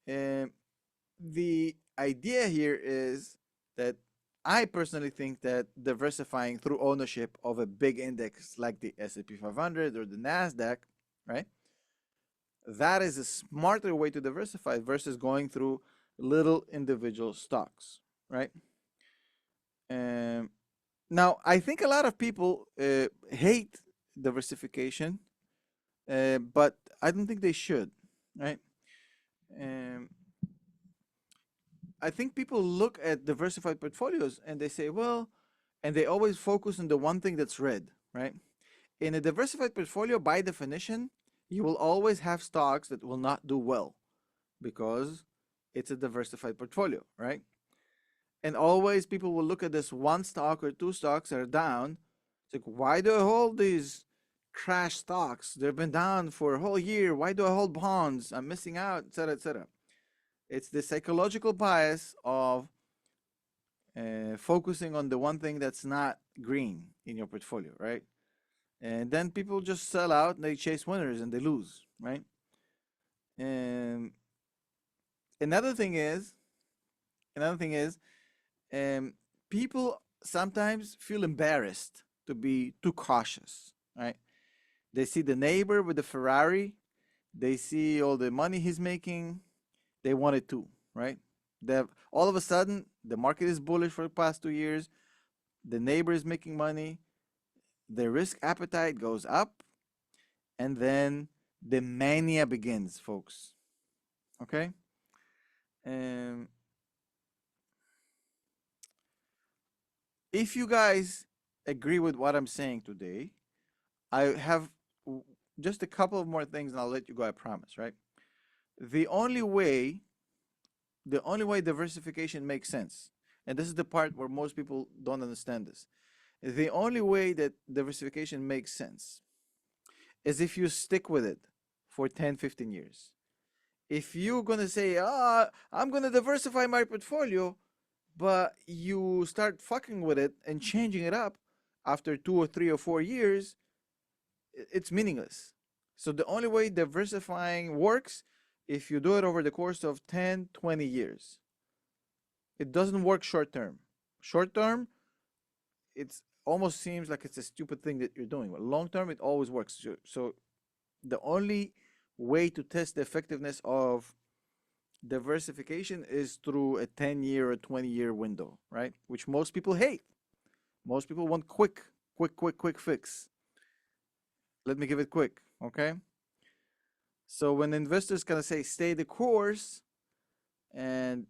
the idea here is that I personally think that diversifying through ownership of a big index like the S&P 500 or the Nasdaq, right? That is a smarter way to diversify versus going through little individual stocks, right? Now, I think a lot of people hate diversification, but I don't think they should, right? Um, I think people look at diversified portfolios and they say, well, and they always focus on the one thing that's red, right? In a diversified portfolio, by definition, you will always have stocks that will not do well because it's a diversified portfolio, right? And always people will look at this one stock or two stocks that are down. It's like, why do I hold these crash stocks? They've been down for a whole year. Why do I hold bonds? I'm missing out, etc., etc. It's the psychological bias of focusing on the one thing that's not green in your portfolio, right? And then people just sell out and they chase winners and they lose, right? And another thing is, um, people sometimes feel embarrassed to be too cautious, right? They see the neighbor with the Ferrari, they see all the money he's making, they want it too, right? All of a sudden, the market is bullish for the past 2 years, the neighbor is making money, the risk appetite goes up, and then the mania begins, folks. Okay? If you guys agree with what I'm saying today, I have just a couple of more things and I'll let you go, I promise, right? The only way diversification makes sense, and this is the part where most people don't understand this. The only way that diversification makes sense is if you stick with it for 10, 15 years. If you're going to say, I'm going to diversify my portfolio, but you start fucking with it and changing it up after 2 or 3 or 4 years, it's meaningless. So the only way diversifying works if you do it over the course of 10, 20 years. It doesn't work short term. Short term, it almost seems like it's a stupid thing that you're doing. But long term, it always works. So the only way to test the effectiveness of diversification is through a 10-year or 20-year window, right? Which most people hate. Most people want quick fix. Let me give it quick, okay? So when investors kind of say stay the course and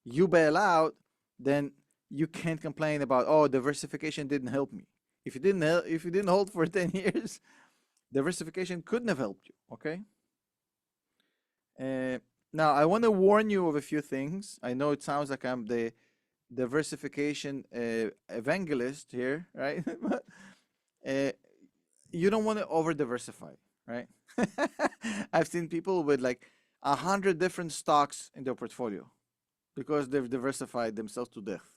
you bail out, then you can't complain about, oh, diversification didn't help me. If you didn't hold for 10 years, diversification couldn't have helped you, okay? Now, I want to warn you of a few things. I know it sounds like I'm the diversification evangelist here, right? But you don't want to over diversify, right? I've seen people with like 100 different stocks in their portfolio because they've diversified themselves to death.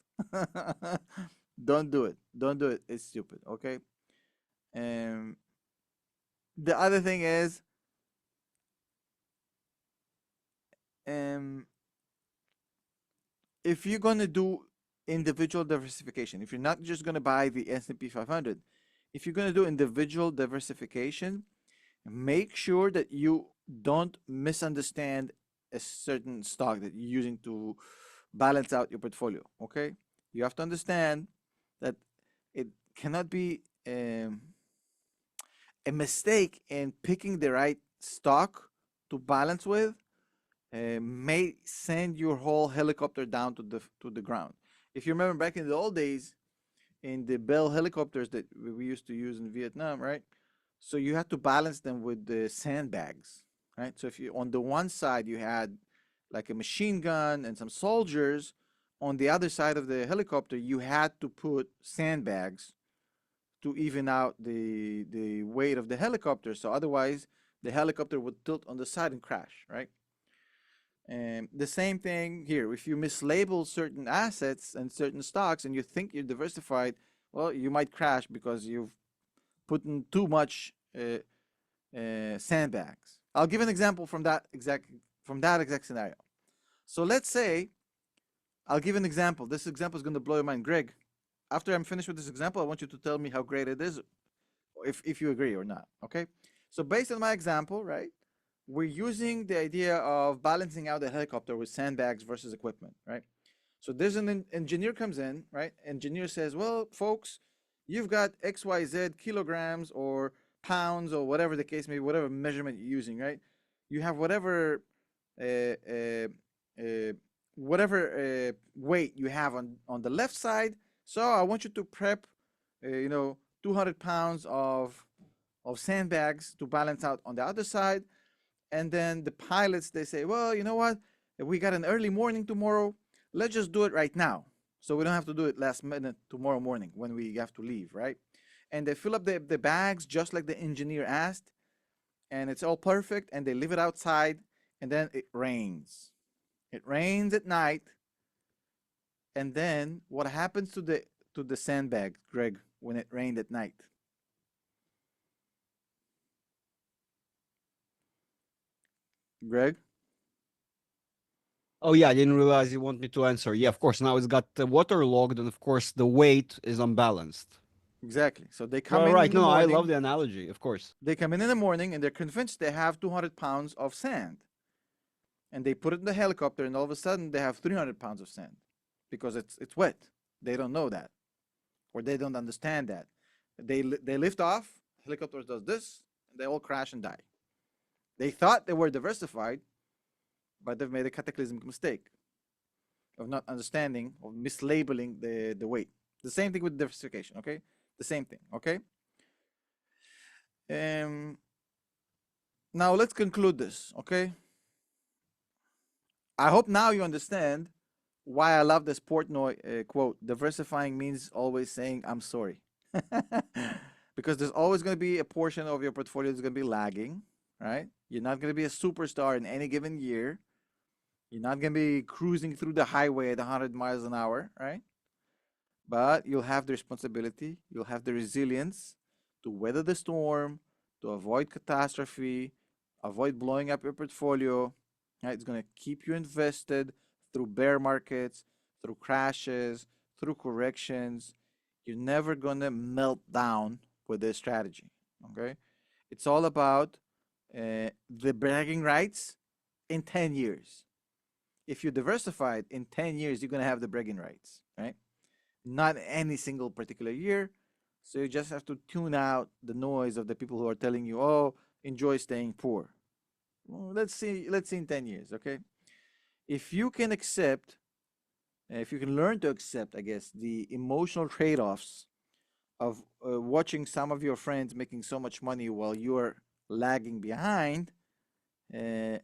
Don't do it. Don't do it. It's stupid, okay? The other thing is, if you're going to do individual diversification, if you're not just going to buy the S&P 500, if you're going to do individual diversification, make sure that you don't misunderstand a certain stock that you're using to balance out your portfolio, okay? You have to understand that it cannot be a mistake in picking the right stock to balance with may send your whole helicopter down to the ground. If you remember back in the old days, in the Bell helicopters that we used to use in Vietnam, right? So you had to balance them with the sandbags, right? So if you on the one side you had like a machine gun and some soldiers, on the other side of the helicopter you had to put sandbags to even out the weight of the helicopter. So otherwise the helicopter would tilt on the side and crash, right? And the same thing here. If you mislabel certain assets and certain stocks and you think you're diversified, well, you might crash because you've put in too much sandbags. I'll give an example from that exact scenario. So let's say, I'll give an example. This example is going to blow your mind. Greg, after I'm finished with this example, I want you to tell me how great it is, if you agree or not, okay? So based on my example, right, we're using the idea of balancing out the helicopter with sandbags versus equipment, right? So there's an engineer comes in, right? Engineer says, well, folks, you've got XYZ kilograms or pounds or whatever the case may be, whatever measurement you're using, right? You have whatever whatever weight you have on the left side. So I want you to prep, 200 pounds of sandbags to balance out on the other side. And then the pilots, they say, well, you know what? We got an early morning tomorrow. Let's just do it right now. So we don't have to do it last minute tomorrow morning when we have to leave, right? And they fill up the bags just like the engineer asked. And it's all perfect. And they leave it outside. And then it rains. It rains at night. And then what happens to the sandbag, Greg, when it rained at night? Greg? Oh yeah, I didn't realize you want me to answer. Yeah, of course. Now it's got waterlogged, and of course the weight is unbalanced. Exactly. So they come Right, in right. the No, I morning. love the analogy. Of course. They come in the morning and they're convinced they have 200 pounds of sand. And they put it in the helicopter, and all of a sudden they have 300 pounds of sand because it's wet. They don't know that, or they don't understand that. They lift off. Helicopter does this, and they all crash and die. They thought they were diversified, but they've made a cataclysmic mistake of not understanding, of mislabeling the weight. The same thing with diversification. Okay, the same thing. Okay. Now let's conclude this. Okay. I hope now you understand why I love this Portnoy quote. Diversifying means always saying, I'm sorry. Because there's always going to be a portion of your portfolio that's going to be lagging, right? You're not going to be a superstar in any given year. You're not going to be cruising through the highway at 100 miles an hour, right? But you'll have the responsibility, you'll have the resilience to weather the storm, to avoid catastrophe, avoid blowing up your portfolio. Right? It's going to keep you invested through bear markets, through crashes, through corrections. You're never going to melt down with this strategy. Okay? It's all about the bragging rights in 10 years. If you diversified in 10 years, you're going to have the bragging rights, right? Not any single particular year. So you just have to tune out the noise of the people who are telling you, oh, enjoy staying poor. Well, let's see in 10 years, okay? If you can accept, if you can learn to accept, I guess, the emotional trade-offs of watching some of your friends making so much money while you're lagging behind, in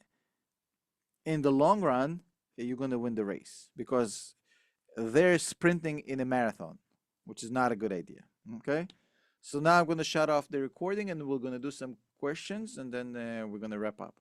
the long run, you're going to win the race because they're sprinting in a marathon, which is not a good idea, okay? So now I'm going to shut off the recording and we're going to do some questions and then we're going to wrap up.